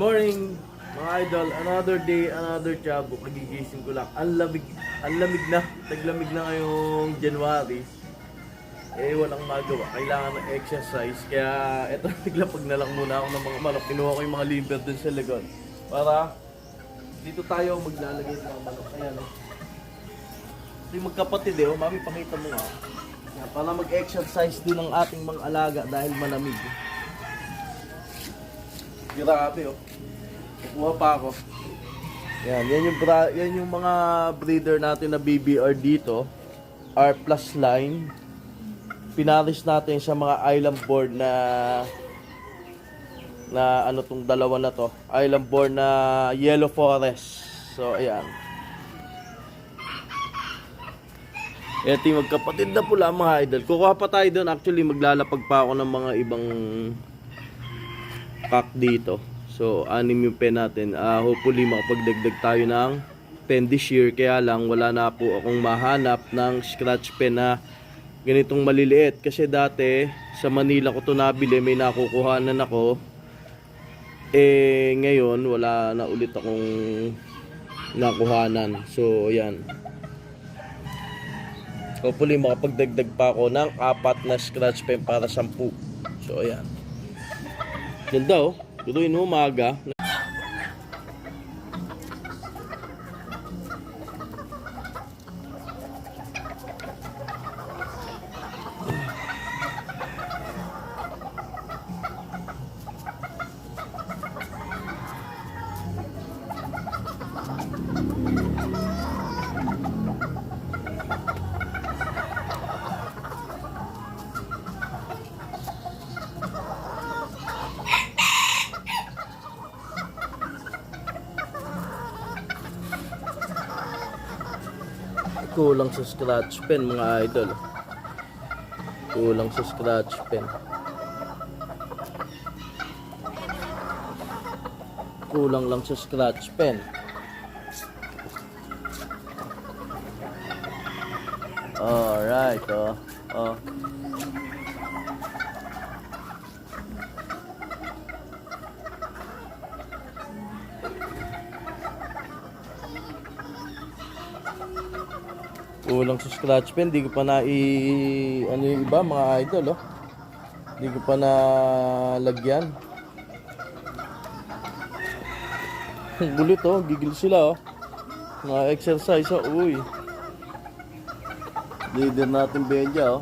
Morning, mga idol. Another day, another job. Kagigising ko lang. Ang lamig na. Taglamig na ngayong January. Walang magawa. Kailangan ng exercise. Kaya, eto, naglapag na lang muna ako ng mga manok. Kinuha ko yung mga liver dun sa lagon. Para, dito tayo maglalagay ng mga manok. Ayan, oh. Ito yung magkapatid, Mami, pakita mo nga. Yan, para mag-exercise din ang ating mga alaga dahil malamig. Grabe, kukuha pa ako. Yan yung mga breeder natin na BBR dito. R plus line. Pinaris natin sa mga island board na ano tong dalawa na to. Island board na yellow forest. So, ayan. Ito yung magkapatid na pula mga idol. Kukuha pa tayo doon. Actually, maglalapag pa ako ng mga ibang pack dito. So, 6 yung pen natin. Hopefully, makapagdagdag tayo ng pen this year. Kaya lang, wala na po akong mahanap ng scratch pen na ganitong maliliit. Kasi dati, sa Manila ko to nabili. May nakukuhanan ako. Ngayon, wala na ulit akong nakuhanan. So, ayan. Hopefully, makapagdagdag pa ako ng 4 na scratch pen para 10. So, ayan. Ganda, Tuloy no, umaga. Kulang sa scratch pen mga idol. Kulang sa scratch pen. Kulang lang sa scratch pen. Alright, Kulang sa scratch pen, di ko pa ano yung iba mga idol, di ko pa na lagyan. Gulit, gigil sila, mga exercise, uy. Leader natin Benja,